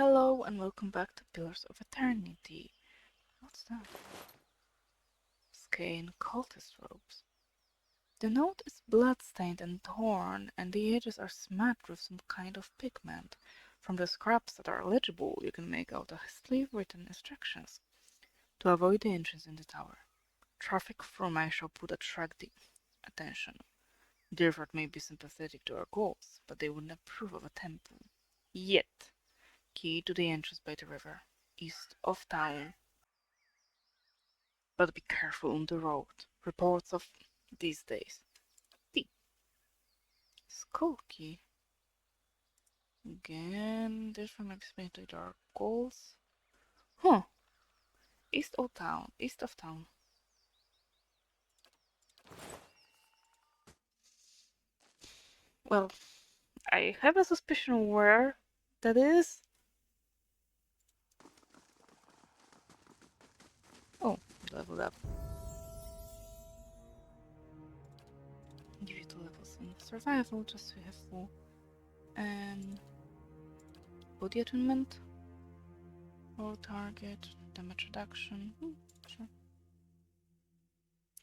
Hello and welcome back to Pillars of Eternity. What's that? Skein cultist robes. The note is blood-stained and torn, and the edges are smacked with some kind of pigment. From the scraps that are legible, you can make out hastily written instructions. To avoid the entrance in the tower. Traffic from my shop would attract the attention. Therefore it may be sympathetic to our goals, but they wouldn't approve of a temple. Yet. Key to the entrance by the river, east of town. But be careful on the road. Reports of these days. The skull key. Again, this one explains to our goals. Huh. East of town. East of town. Well, I have a suspicion where that is. Oh, leveled up. Give you 2 levels in survival just so you have full. Body attunement. Roll target. Damage reduction. Sure.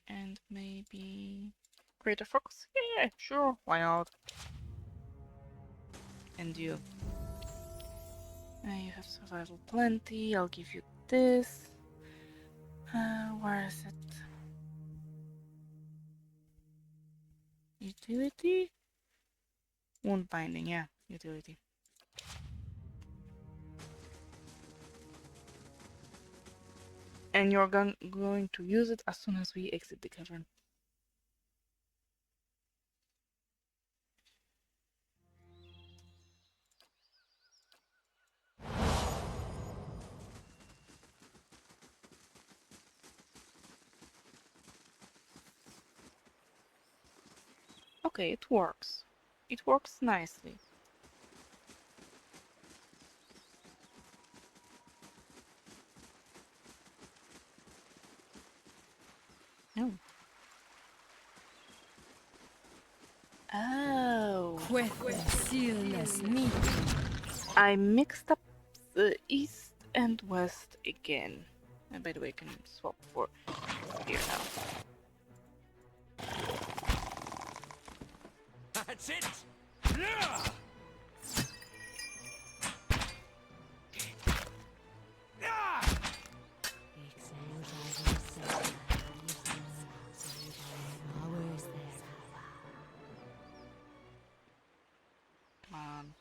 And maybe greater focus? Yeah, sure, why not? And you. You have survival plenty, I'll give you this. Where is it? Utility? Wound binding, yeah, utility. And you're going to use it as soon as we exit the cavern. Okay, it works. It works nicely. No. Oh. I mixed up the east and west again. And by the way, I can swap for here now. That's it! Come on.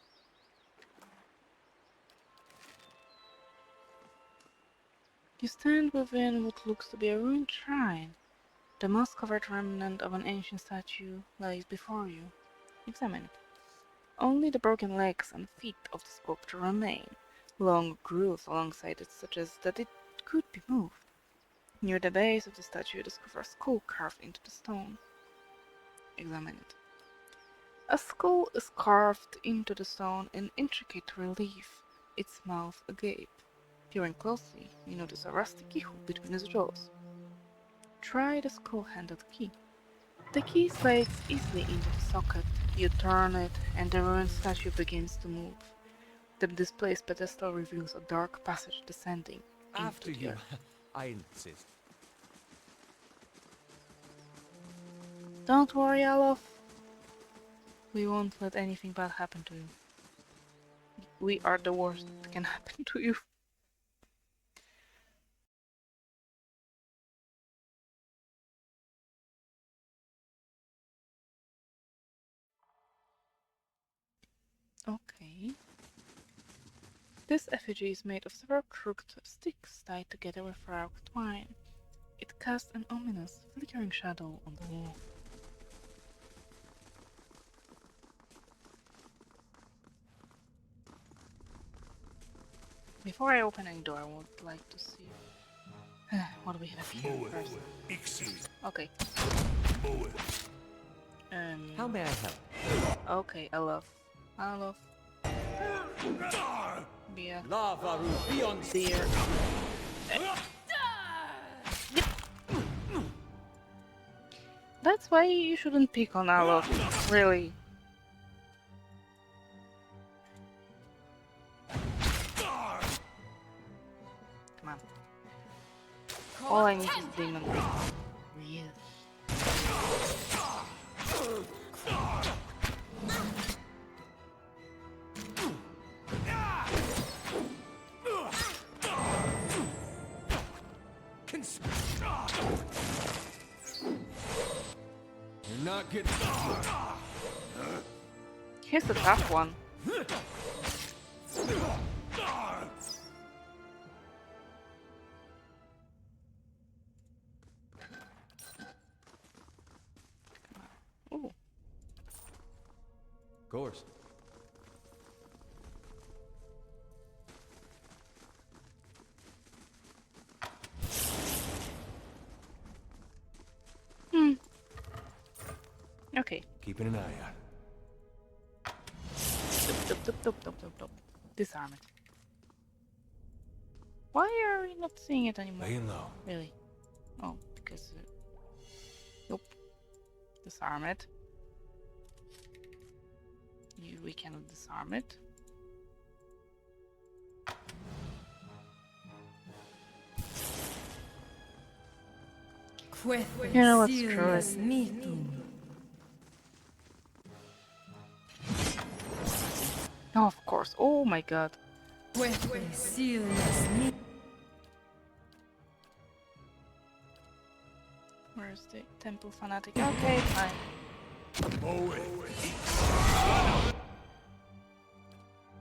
You stand within what looks to be a ruined shrine. The moss-covered remnant of an ancient statue lies before you. Examine it. Only the broken legs and feet of the sculpture remain. Long grooves alongside it suggest that it could be moved. Near the base of the statue you discover a skull carved into the stone. Examine it. A skull is carved into the stone in intricate relief, its mouth agape. Peering closely, you notice a rusty keyhole between its jaws. Try the skull-handled key. The key slides easily into the socket. You turn it, and the ruined statue begins to move. The displaced pedestal reveals a dark passage descending After into the you, earth. I insist. Don't worry, Alof. We won't let anything bad happen to you. We are the worst that can happen to you. Okay. This effigy is made of several crooked sticks tied together with rough twine. It casts an ominous, flickering shadow on the wall. Before I open any door, I would like to see what do we have here first. Okay. How may I help? Okay, I love. Be a Lava beyond deer. That's why you shouldn't pick on Alof, really. Damn. All I need is demon. Really? You're not getting. Here's a tough one. Ooh. Of course. Okay. Keeping an eye out. Dup. Disarm it. Why are we not seeing it anymore? Laying low. Really? Oh, because... Nope. Disarm it. We cannot disarm it. Yeah, let's screw it. Oh, of course. Oh my god. Where's the temple fanatic? Okay, fine.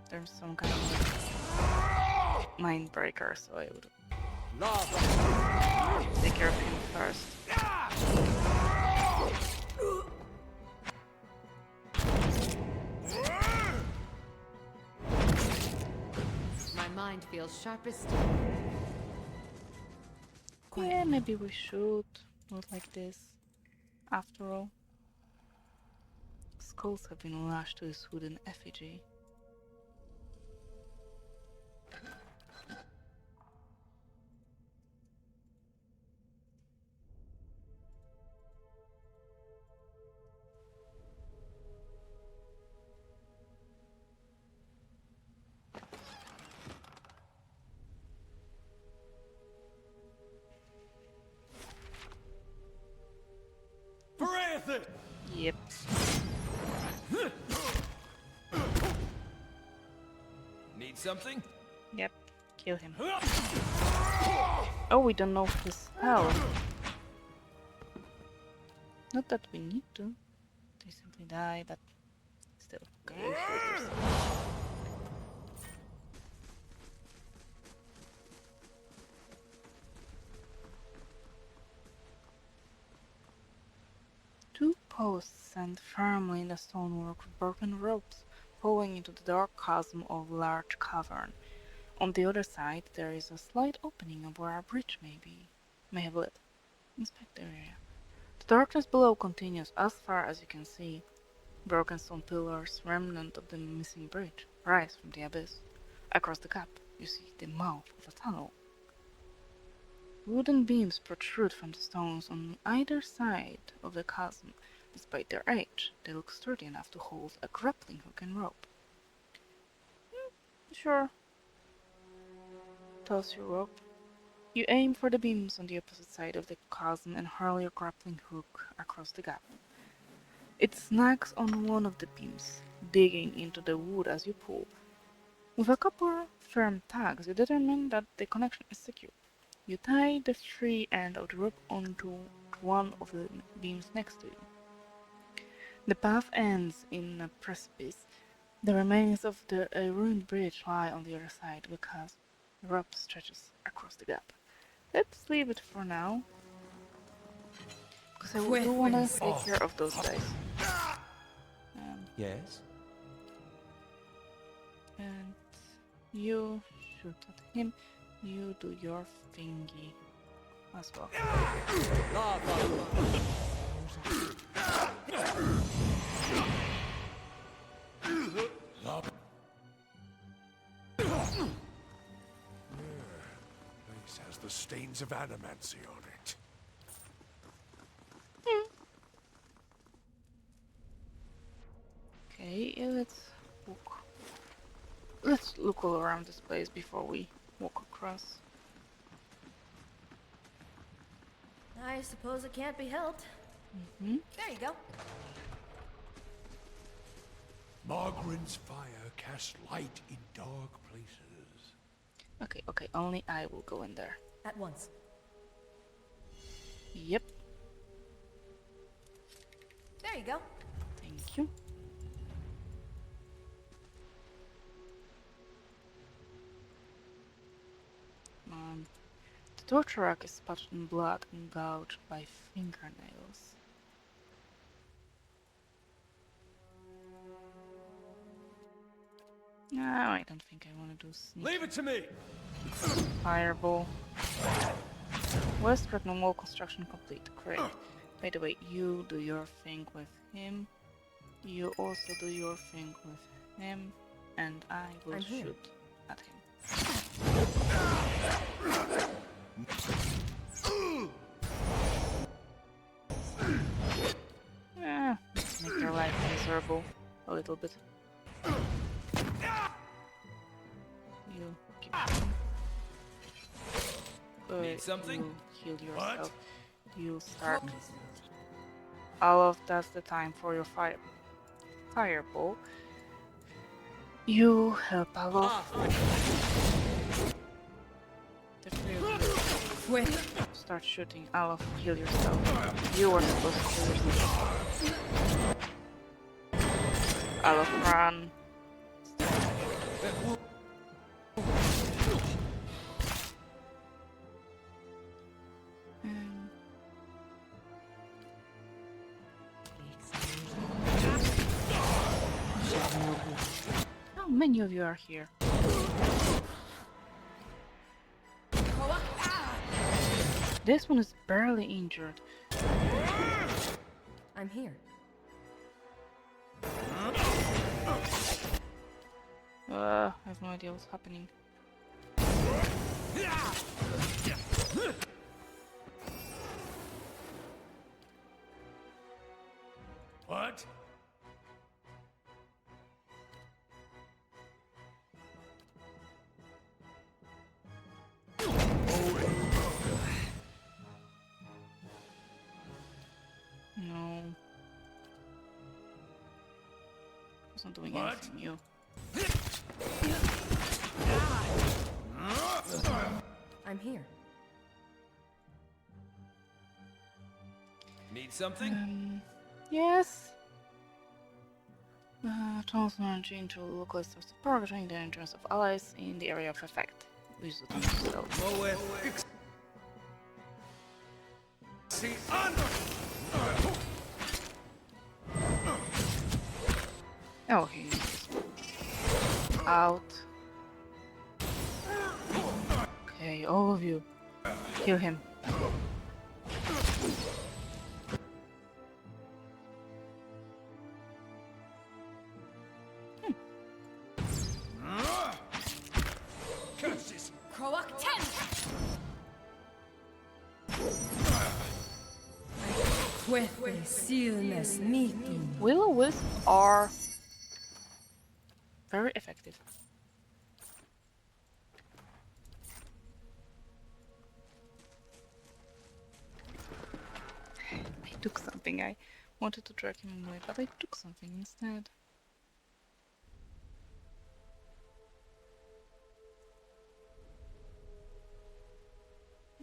There's some kind of mind breaker, so I would take care of him first. My mind feels sharpest. Yeah, maybe we should do it like this. After all, skulls have been lashed to his wooden effigy. Yep. Need something? Yep. Kill him. Oh, we don't know if this hell. Not that we need to. They simply die, but still. Okay. Two posts stand firmly in the stonework with broken ropes, falling into the dark chasm of a large cavern. On the other side, there is a slight opening of where a bridge may have led. Inspect the area. The darkness below continues as far as you can see. Broken stone pillars, remnant of the missing bridge, rise from the abyss. Across the gap, you see the mouth of a tunnel. Wooden beams protrude from the stones on either side of the chasm. Despite their age, they look sturdy enough to hold a grappling hook and rope. Sure. Toss your rope. You aim for the beams on the opposite side of the chasm and hurl your grappling hook across the gap. It snags on one of the beams, digging into the wood as you pull. With a couple firm tugs, you determine that the connection is secure. You tie the free end of the rope onto one of the beams next to you. The path ends in a precipice. The remains of a ruined bridge lie on the other side because the rope stretches across the gap. Let's leave it for now, because I do want to take care of those guys. Yes. And you shoot at him. You do your thingy as well. Place has the stains of animancy on it. Okay, let's look all around this place before we walk across. I suppose it can't be helped. Hmm? There you go. Margaren's fire casts light in dark places. Okay, okay, only I will go in there. At once. Yep, There you go. thank you. The torture rack is spotted in blood and gouged by fingernails. No, I don't think I want to do sneak. Leave it to me! Fireball. West Regnum wall construction complete. Great. By the way, you do your thing with him. You also do your thing with him. And I will I'm here. shoot at him. Make your life miserable a little bit. You keep shooting. Need something? You heal yourself. You start. All of that's the time for your fireball. You help Alof. The three of you Quick. start shooting. Alof, heal yourself. You are supposed to heal yourself. Alof, run. How many of you are here? This one is barely injured. I'm here. I have no idea what's happening. What? No. It's not doing What? anything new. I'm here. Need something? Yes. Tunnels energy into local source of power, returning the entrance of allies in the area of effect. Use the tunnel stealth. See, Oh, he's out. Okay, all of you, kill him. curses! Croak 10! Quickly, stillness, meeting. Will-o-wisp are very effective. I took something. I wanted to drag him away, but I took something instead.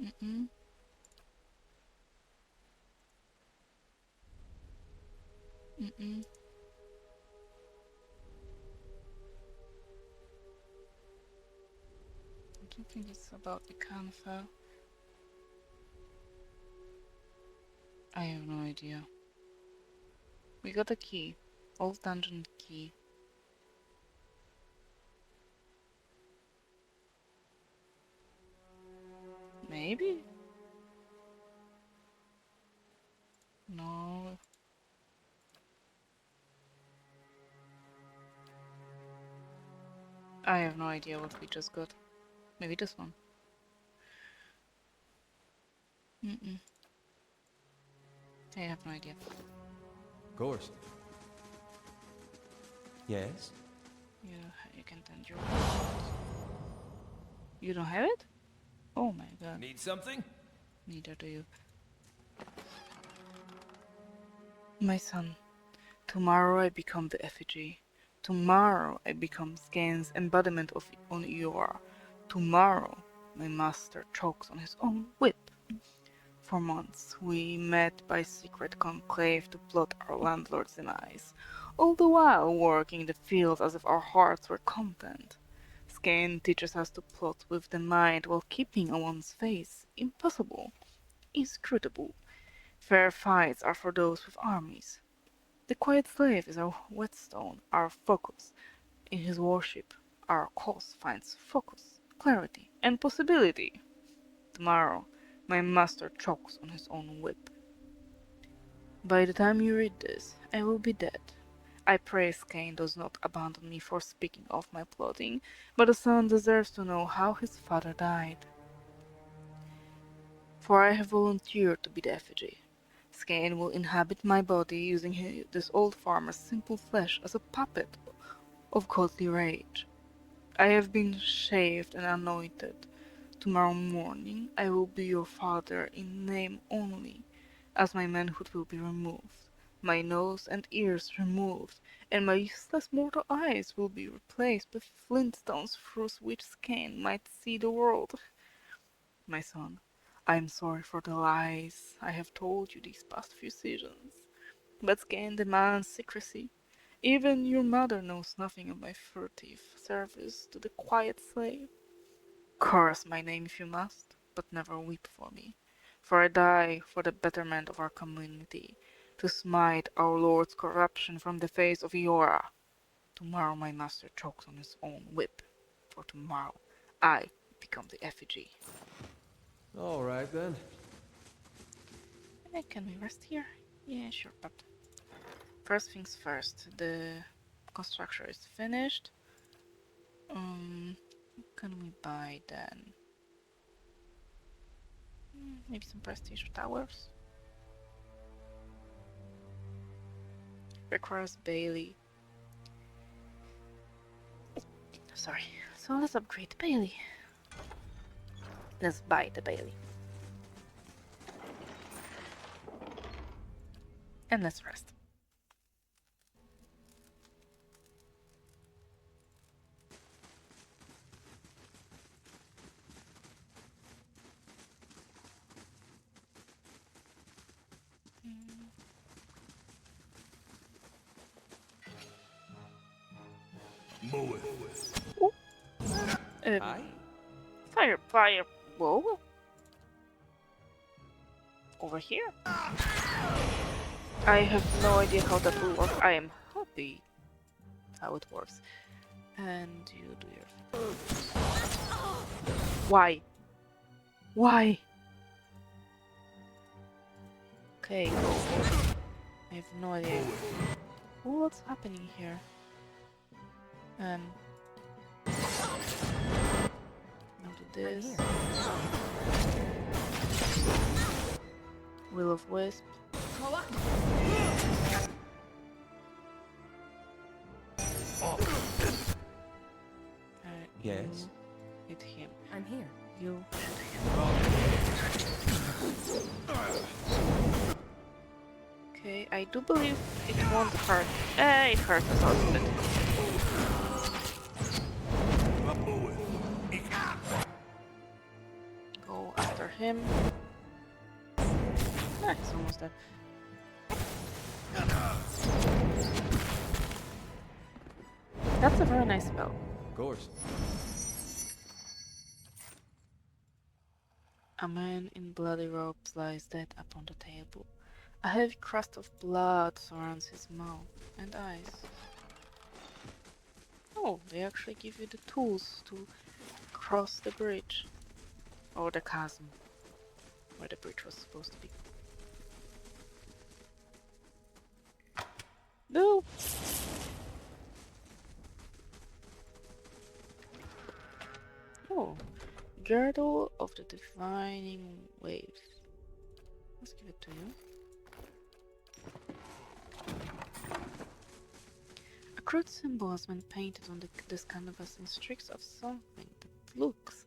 Mm-mm. Mm-mm. I don't think it's about the Canfa. I have no idea. We got a key. Old dungeon key. Maybe? No. I have no idea what we just got. Maybe this one. Mm-mm. I have no idea. Of course. Yes? You can tend your You don't have it? Oh my god. Need something? Neither do you. My son, tomorrow I become the effigy. Tomorrow I become Skane's embodiment of Eora. Tomorrow my master chokes on his own whip. For months we met by secret conclave to plot our landlord's demise, all the while working the fields as if our hearts were content. Skane teaches us to plot with the mind while keeping on one's face. Impossible. Inscrutable. Fair fights are for those with armies. The quiet slave is our whetstone, our focus. In his worship, our cause finds focus, clarity, and possibility. Tomorrow, my master chokes on his own whip. By the time you read this, I will be dead. I pray Skane does not abandon me for speaking of my plotting, but the son deserves to know how his father died. For I have volunteered to be the effigy. Skane will inhabit my body using this old farmer's simple flesh as a puppet of godly rage. I have been shaved and anointed. Tomorrow morning I will be your father in name only, as my manhood will be removed, my nose and ears removed, and my useless mortal eyes will be replaced with flintstones through which Skane might see the world. My son, I am sorry for the lies I have told you these past few seasons, but Skane demands secrecy. Even your mother knows nothing of my furtive service to the quiet slave. Curse my name if you must, but never weep for me, for I die for the betterment of our community, to smite our lord's corruption from the face of Eora. Tomorrow my master chokes on his own whip, for tomorrow I become the effigy. All right then. Can we rest here? Yeah, sure, but first things first, the construction is finished. What can we buy then? Maybe some prestige towers? Requires Bailey. Sorry. So let's upgrade the Bailey. Let's buy the Bailey. And let's rest. Mow it. Hi? Fire. Whoa. Over here? I have no idea how that will work. I am happy how it works. And you do your... Why? Why? Okay, go. I have no idea. What's happening here? Now do this. Will of Wisp. Yes? Hit him. I'm here. You shoot him. Okay, I do believe it won't hurt. It hurts us a little bit. Mow it. Go after him. He's almost dead. That's a very nice spell. Of course. A man in bloody robes lies dead upon the table. A heavy crust of blood surrounds his mouth and eyes. Oh, they actually give you the tools to cross the bridge. Or the chasm, where the bridge was supposed to be. No! Oh, Girdle of the Defining Waves. Let's give it to you. A crude symbol has been painted on this canvas in streaks of something that looks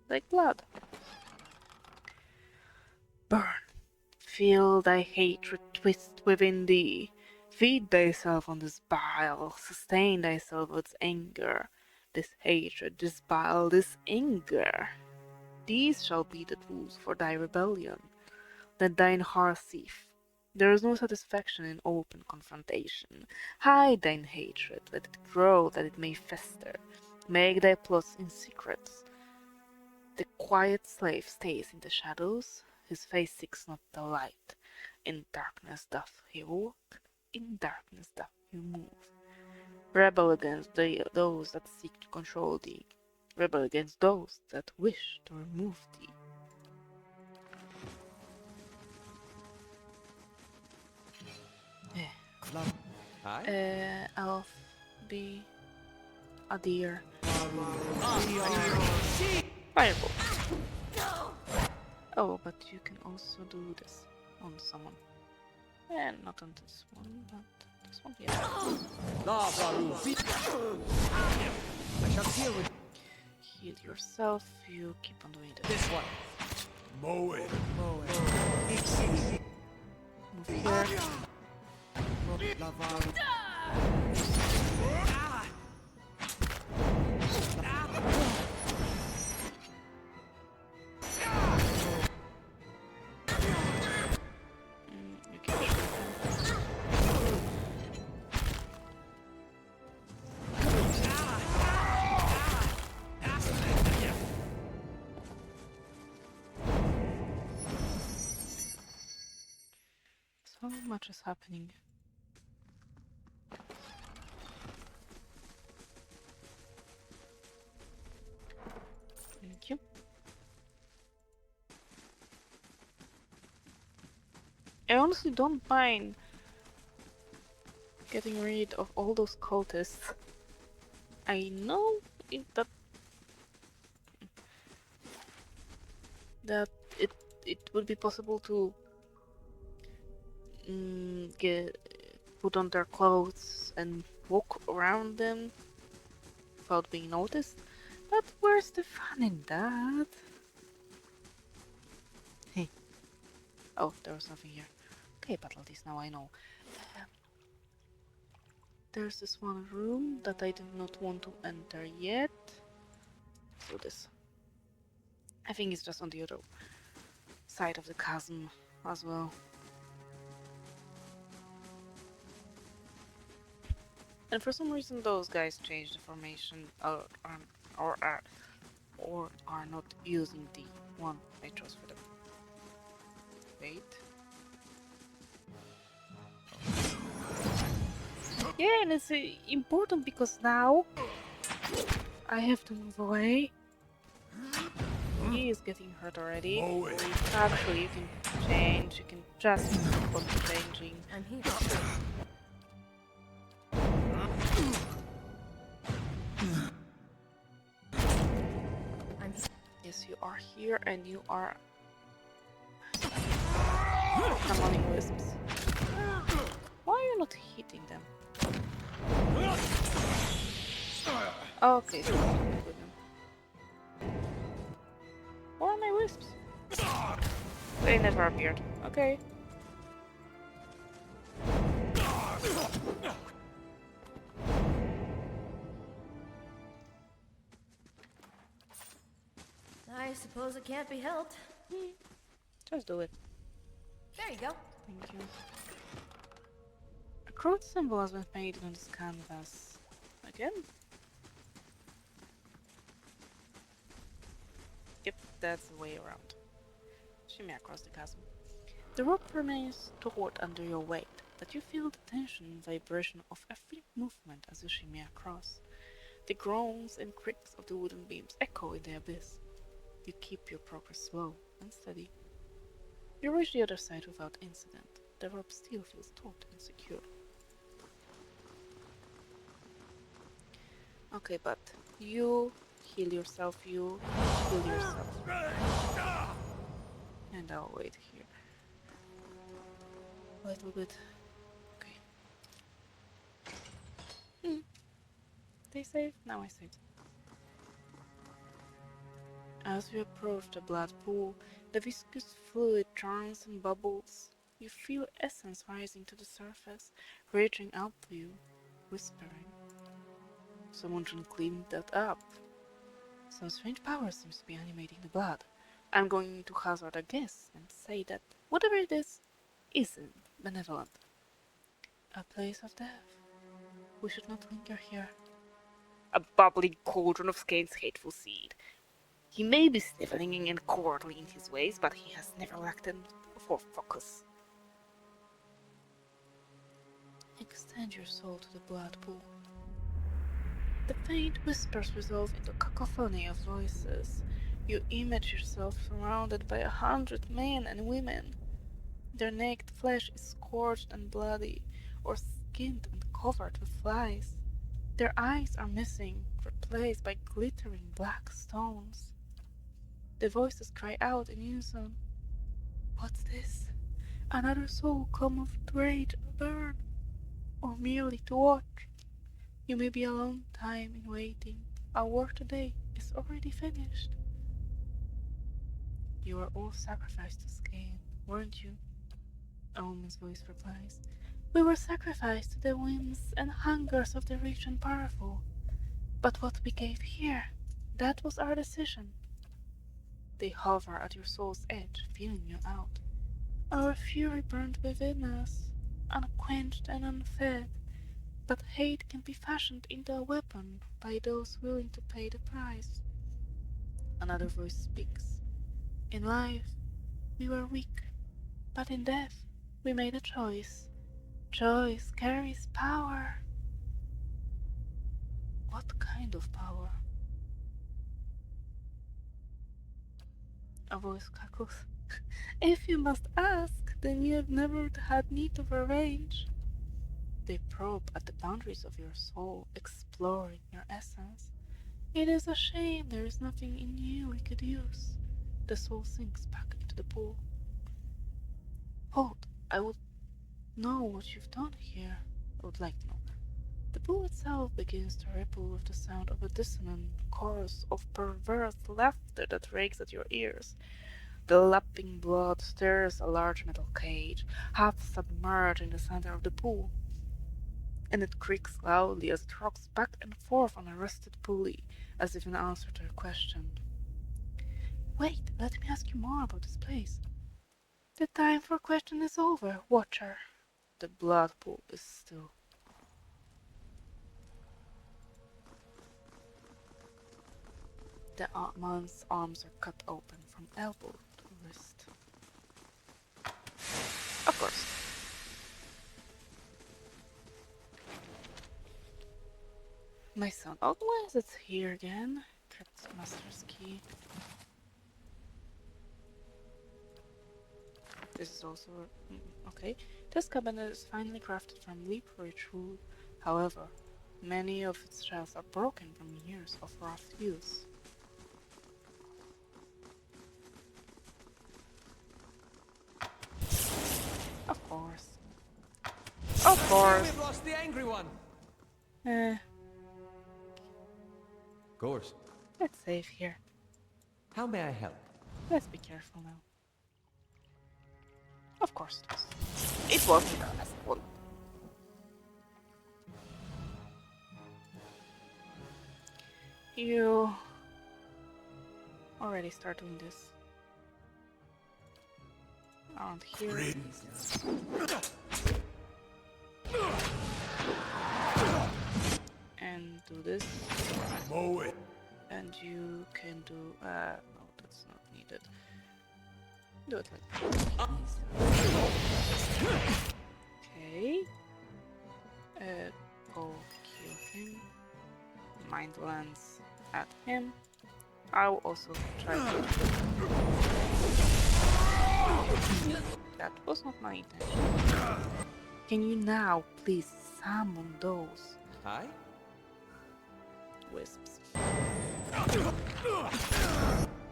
like blood. Burn. Feel thy hatred twist within thee. Feed thyself on this bile, sustain thyself with anger. This hatred, this bile, this anger. These shall be the tools for thy rebellion. Let thine heart seethe. There is no satisfaction in open confrontation. Hide thine hatred, let it grow that it may fester. Make thy plots in secret. The quiet slave stays in the shadows, his face seeks not the light. In darkness doth he walk, in darkness doth he move. Rebel against those that seek to control thee. Rebel against those that wish to remove thee. Aye? Elf, be a deer. Firebolt. Oh, but you can also do this on someone. And not on this one, but this one, yeah. I shall deal with Heal yourself, you keep on doing this. this one. Mow it. Move here. You can shoot them. So much is happening. Thank you. I honestly don't mind getting rid of all those cultists. I know that it would be possible to get put on their clothes and walk around them without being noticed. But where's the fun in that? Hey. Oh, there was nothing here. Okay, but at least now I know. There's this one room that I did not want to enter yet. So this. I think it's just on the other side of the chasm as well. And for some reason those guys changed the formation or are not using the one I chose for them. Wait. Yeah, and it's important because now I have to move away. He is getting hurt already. Mow it. Actually, you can change. You can just keep on changing. I'm here. I'm Yes, you are here and you are summoning wisps. Why are you not hitting them? Okay, so with them. Where are my wisps? They never appeared. Okay. I suppose it can't be helped. Just do it. There you go. Thank you. A crude symbol has been painted on this canvas. Again? Yep, that's the way around. Shimmy across the chasm. The rope remains taut under your weight, but you feel the tension and vibration of every movement as you shimmy across. The groans and creaks of the wooden beams echo in the abyss. You keep your progress slow and steady. You reach the other side without incident. The rope still feels taut and secure. Okay, but you heal yourself, you heal yourself. And I'll wait here. A little bit. Okay. Stay safe. Now I saved. As you approach the blood pool, the viscous fluid churns and bubbles. You feel essence rising to the surface, reaching out to you, whispering. Someone should clean that up. Some strange power seems to be animating the blood. I'm going to hazard a guess and say that whatever it is, isn't benevolent. A place of death. We should not linger here. A bubbling cauldron of Skane's hateful seed. He may be sniveling and cowardly in his ways, but he has never lacked for focus. Extend your soul to the blood pool. The faint whispers resolve into a cacophony of voices. You image yourself surrounded by 100 men and women. Their naked flesh is scorched and bloody, or skinned and covered with flies. Their eyes are missing, replaced by glittering black stones. The voices cry out in unison. What's this? Another soul come of rage and burn? Or merely to watch? You may be a long time in waiting. Our work today is already finished. You were all sacrificed to Skane, weren't you? A woman's voice replies. We were sacrificed to the whims and hungers of the rich and powerful. But what we gave here, that was our decision. They hover at your soul's edge, feeling you out. Our fury burned within us, unquenched and unfed, but hate can be fashioned into a weapon by those willing to pay the price. Another voice speaks. In life, we were weak, but in death, we made a choice. Choice carries power. What kind of power? A voice cackles. If you must ask, then you have never had need of arrange. They probe at the boundaries of your soul, exploring your essence. It is a shame there is nothing in you we could use. The soul sinks back into the pool. Hold, I would know what you've done here. I would like to know. The pool itself begins to ripple with the sound of a dissonant chorus of perverse laughter that rakes at your ears. The lapping blood stirs a large metal cage, half submerged in the center of the pool, and it creaks loudly as it rocks back and forth on a rusted pulley, as if in answer to a question. Wait, let me ask you more about this place. The time for question is over, Watcher. The blood pool is still. The man's arms are cut open from elbow to wrist. Of course. My son. Oh, why is it here again? Crypt Master's key. This is also okay. This cabinet is finely crafted from leaf-rich wood. However, many of its shelves are broken from years of rough use. Of course. Of course. We've lost the angry one. Of course. Let's save here. How may I help? Let's be careful now. Of course it was. It wasn't the last one. You already start doing this. Around here. And do this. Mow it. And you can do no, that's not needed. Do it like okay. Go kill him. Mind lands at him. I'll also try to. That was not my intention. Can you now please summon those Hi? wisps?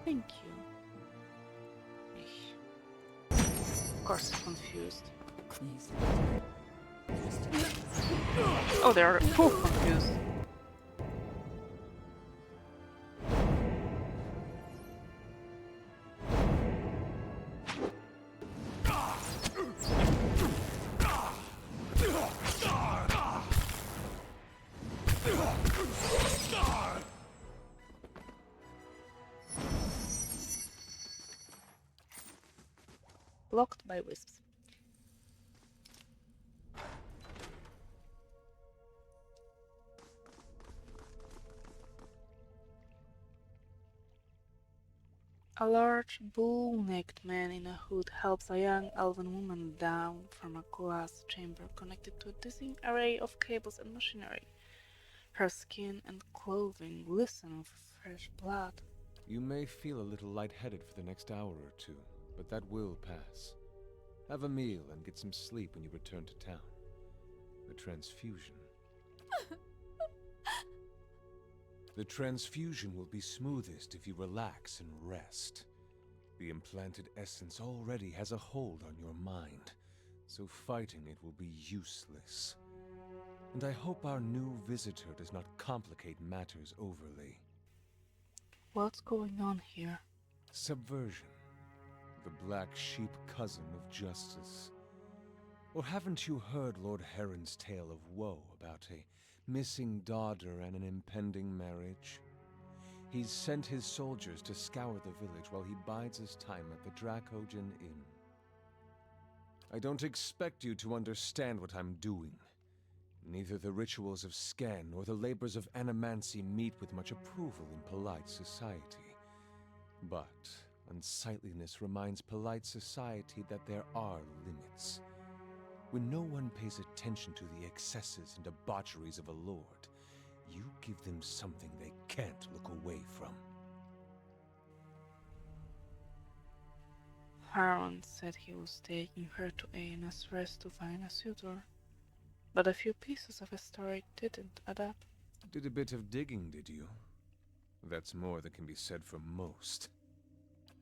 Thank you. Of course, confused. Oh, they are both confused. blocked by wisps. A large, bull-necked man in a hood helps a young elven woman down from a glass chamber connected to a dizzying array of cables and machinery. Her skin and clothing glisten with fresh blood. You may feel a little lightheaded for the next hour or two, but that will pass. Have a meal and get some sleep when you return to town. The transfusion. The transfusion will be smoothest if you relax and rest. The implanted essence already has a hold on your mind, so fighting it will be useless. And I hope our new visitor does not complicate matters overly. What's going on here? Subversion. The black sheep cousin of justice. Or haven't you heard Lord Heron's tale of woe about a missing daughter and an impending marriage? He's sent his soldiers to scour the village while he bides his time at the Dracogen Inn. I don't expect you to understand what I'm doing. Neither the rituals of Scan nor the labors of animancy meet with much approval in polite society. But unsightliness reminds polite society that there are limits. When no one pays attention to the excesses and debaucheries of a lord, you give them something they can't look away from. Haron said he was taking her to Aena's rest to find a suitor, but a few pieces of his story didn't add up. Did a bit of digging, did you? That's more than can be said for most.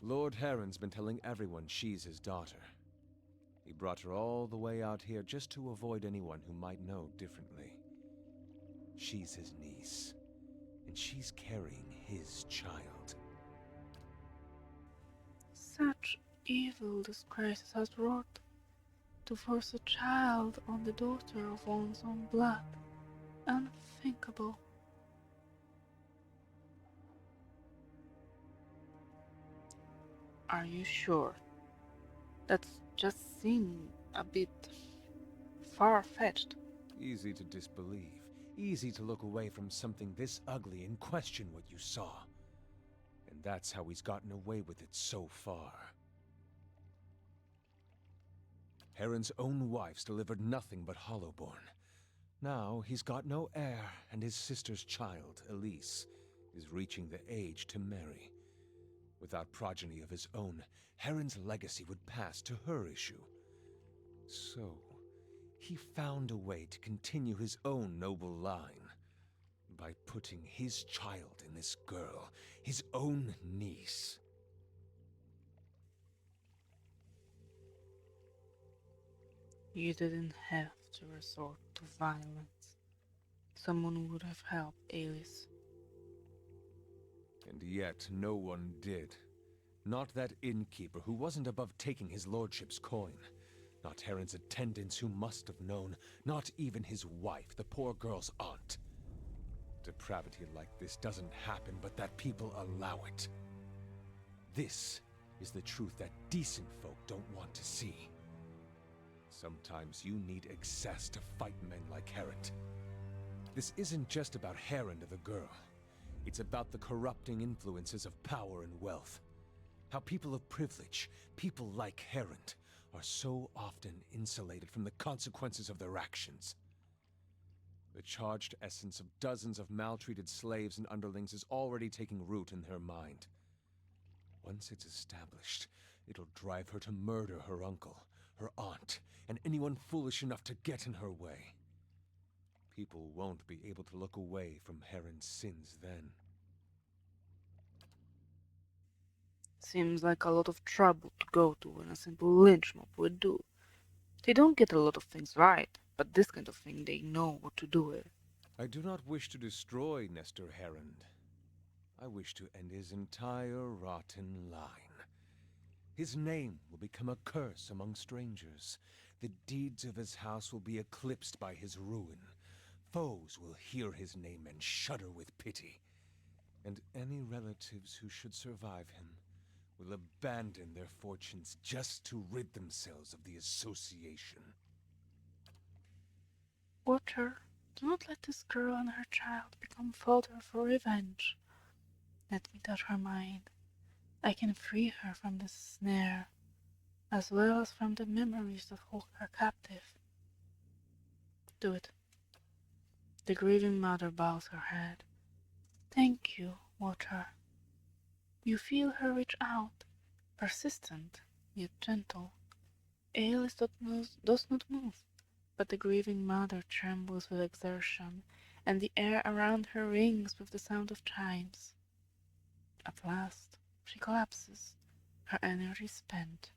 Lord Heron's been telling everyone she's his daughter. He brought her all the way out here just to avoid anyone who might know differently. She's his niece, and she's carrying his child. Such evil disgraces has wrought, to force a child on the daughter of one's own blood. Unthinkable. Are you sure? That's just seemed a bit far-fetched. Easy to disbelieve. Easy to look away from something this ugly and question what you saw. And that's how he's gotten away with it so far. Heron's own wife's delivered nothing but Hollowborn. Now he's got no heir, and his sister's child, Elise, is reaching the age to marry. Without progeny of his own, Heron's legacy would pass to her issue. So, he found a way to continue his own noble line by putting his child in this girl, his own niece. You didn't have to resort to violence. Someone would have helped Alice. And yet no one did. Not that innkeeper who wasn't above taking his lordship's coin. Not Heron's attendants who must have known. Not even his wife, the poor girl's aunt. Depravity like this doesn't happen, but that people allow it. This is the truth that decent folk don't want to see. Sometimes you need excess to fight men like Heron. This isn't just about Heron to the girl. It's about the corrupting influences of power and wealth. How people of privilege, people like Heron, are so often insulated from the consequences of their actions. The charged essence of dozens of maltreated slaves and underlings is already taking root in her mind. Once it's established, it'll drive her to murder her uncle, her aunt, and anyone foolish enough to get in her way. People won't be able to look away from Heron's sins then. Seems like a lot of trouble to go to when a simple lynch mob would do. They don't get a lot of things right, but this kind of thing they know what to do with. I do not wish to destroy Nestor Heron. I wish to end his entire rotten line. His name will become a curse among strangers. The deeds of his house will be eclipsed by his ruin. Foes will hear his name and shudder with pity. And any relatives who should survive him will abandon their fortunes just to rid themselves of the association. Water, do not let this girl and her child become fodder for revenge. Let me touch her mind. I can free her from this snare, as well as from the memories that hold her captive. Do it. The grieving mother bows her head. Thank you, Water. You feel her reach out, persistent, yet gentle. Alice does not move, but the grieving mother trembles with exertion, and the air around her rings with the sound of chimes. At last, she collapses, her energy spent.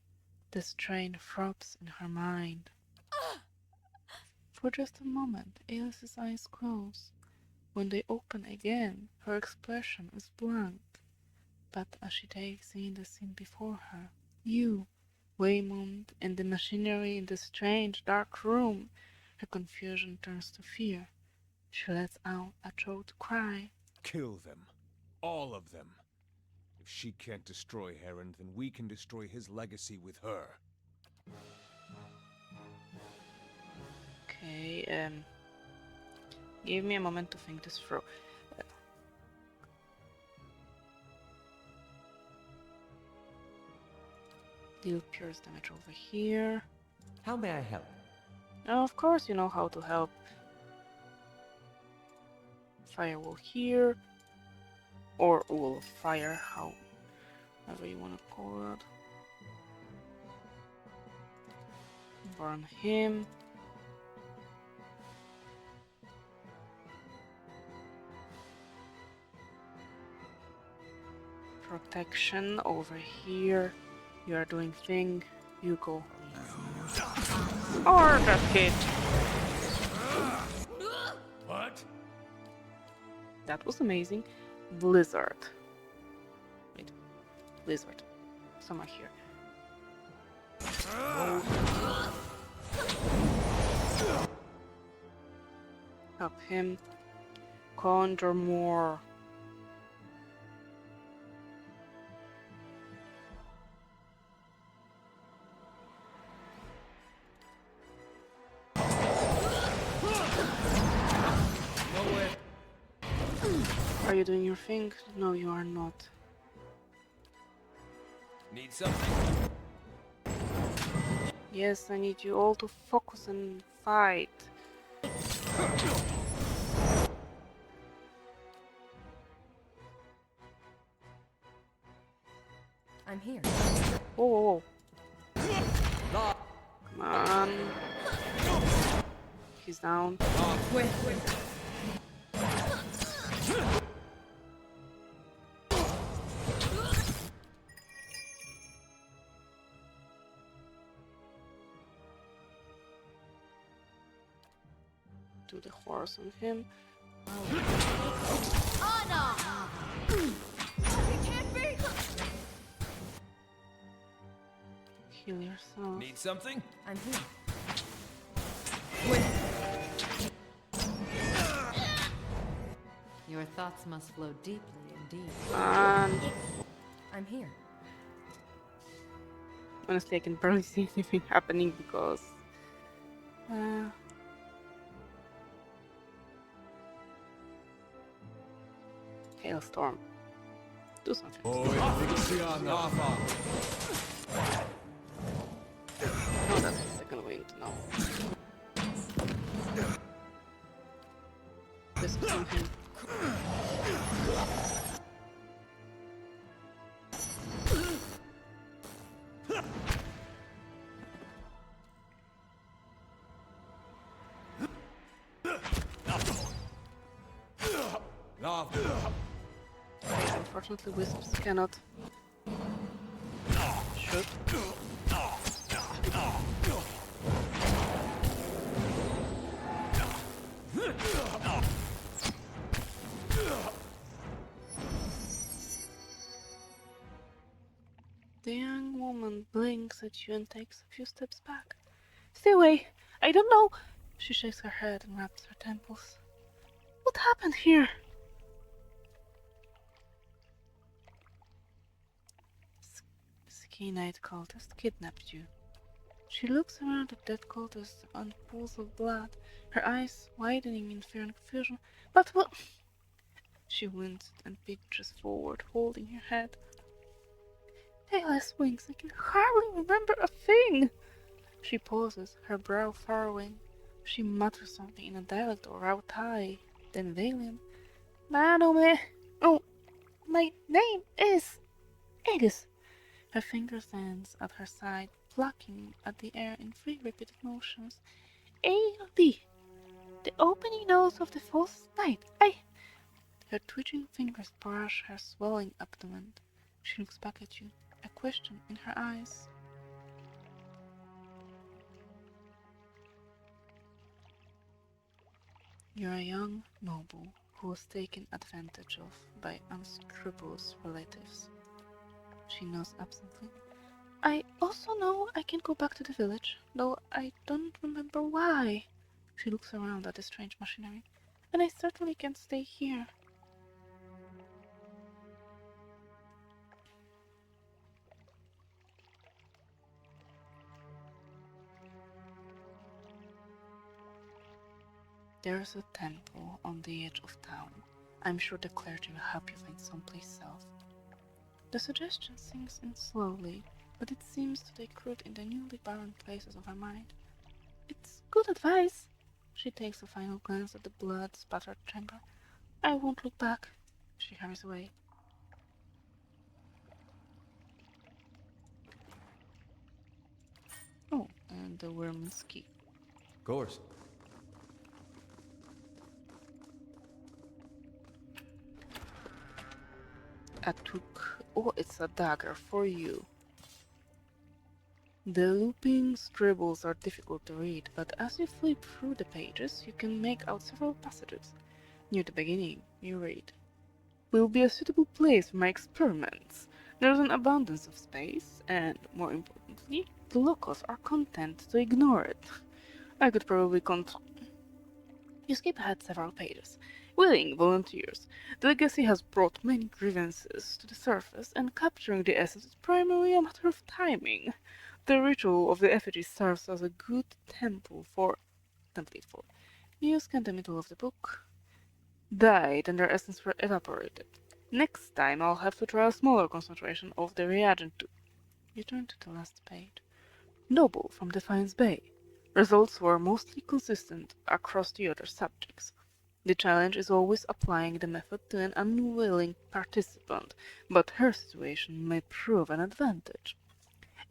The strain throbs in her mind. For just a moment, Alice's eyes close. When they open again, her expression is blank. But as she takes in the scene before her, you, Waymond, and the machinery in the strange, dark room, her confusion turns to fear. She lets out a choked cry. Kill them. All of them. If she can't destroy Heron, then we can destroy his legacy with her. Okay, give me a moment to think this through. Deal pierce damage over here. How may I help? Oh, of course you know how to help. Firewall here. Or wall of fire, however you want to call it. Burn him. Protection over here. You are doing thing. You go. Or that hit. What? That was amazing. Blizzard. Wait. Blizzard. Somewhere here. Help him. Conjure more. Are you doing your thing? No, you are not. Need something? Yes, I need you all to focus and fight. I'm here. Whoa, whoa, whoa. Come on. He's down. Wait. Do the horse on him. Oh no! It can't be! Heal yourself. Need something? I'm here. Your thoughts must flow deeply indeed. And I'm here. honestly, I can barely see anything happening because. Hailstorm. Do something. No, that's the second wind. No. This is on him. Okay, unfortunately, wisps cannot shoot. The young woman blinks at you and takes a few steps back. Stay away! I don't know! She shakes her head and wraps her temples. What happened here? Key Knight cultist kidnapped you. She looks around at that cultist and pools of blood, her eyes widening in fear and confusion. But what? She winced and pitches forward, holding her head. Tailless wings, I can hardly remember a thing. She pauses, her brow furrowing. She mutters something in a dialect or Rautai, then Valian. Manome! Oh, my name is Aegis. Her fingers dance at her side, plucking at the air in 3 repeated motions. A.D. The opening nose of the false night. Her twitching fingers brush her swelling abdomen. She looks back at you, a question in her eyes. You're a young noble who was taken advantage of by unscrupulous relatives. She nods absently. I also know I can go back to the village, though I don't remember why. She looks around at the strange machinery. And I certainly can't stay here. There's a temple on the edge of town. I'm sure the clergy will help you find someplace safe. The suggestion sinks in slowly, but it seems to take root in the newly barren places of her mind. It's good advice. She takes a final glance at the blood-spattered chamber. I won't look back. She hurries away. Oh, and the worm's key. Course. I took... Oh, it's a dagger for you. The looping scribbles are difficult to read, but as you flip through the pages, you can make out several passages. Near the beginning, you read, "Will be a suitable place for my experiments. There's an abundance of space, and, more importantly, the locals are content to ignore it. I could probably You skip ahead several pages. Willing volunteers. The legacy has brought many grievances to the surface, and capturing the essence is primarily a matter of timing. The ritual of the effigy serves as a good template for. You scan the middle of the book. Died and their essence were evaporated. Next time I'll have to try a smaller concentration of the reagent too. You turn to the last page. Noble from Defiance Bay. Results were mostly consistent across the other subjects. The challenge is always applying the method to an unwilling participant, but her situation may prove an advantage.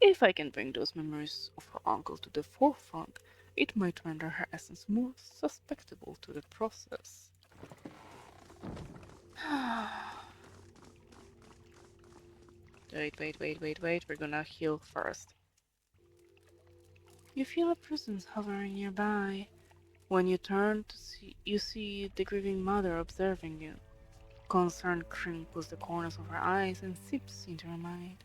If I can bring those memories of her uncle to the forefront, it might render her essence more susceptible to the process." Wait. We're gonna heal first. You feel a presence hovering nearby. When you turn to see, you see the grieving mother observing you. Concern crinkles the corners of her eyes and seeps into her mind.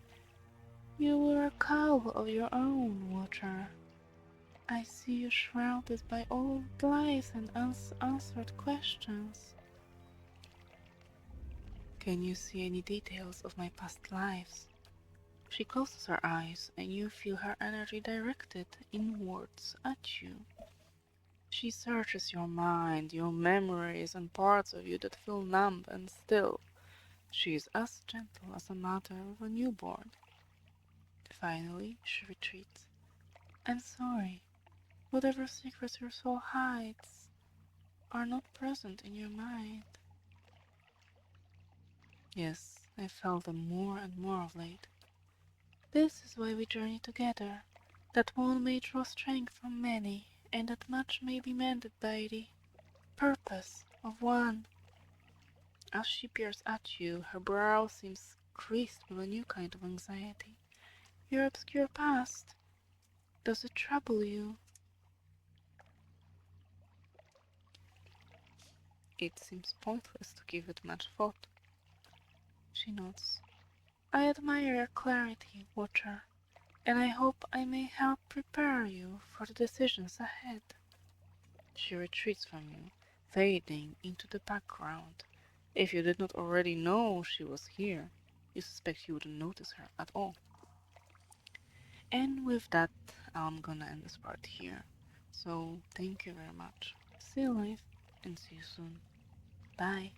You were a cow of your own, Watcher. I see you shrouded by old lies and unanswered questions. Can you see any details of my past lives? She closes her eyes, and you feel her energy directed inwards at you. She searches your mind, your memories, and parts of you that feel numb and still. She is as gentle as a mother with a newborn. Finally, she retreats. I'm sorry. Whatever secrets your soul hides are not present in your mind. Yes, I felt them more and more of late. This is why we journey together, that one may draw strength from many, and that much may be mended by the purpose of one. As she peers at you, her brow seems creased with a new kind of anxiety. Your obscure past, does it trouble you? It seems pointless to give it much thought. She nods. I admire your clarity, Watcher, and I hope I may help prepare you for the decisions ahead. She retreats from you, fading into the background. If you did not already know she was here, you suspect you wouldn't notice her at all. And with that, I'm gonna end this part here. So thank you very much. Stay alive and see you soon. Bye.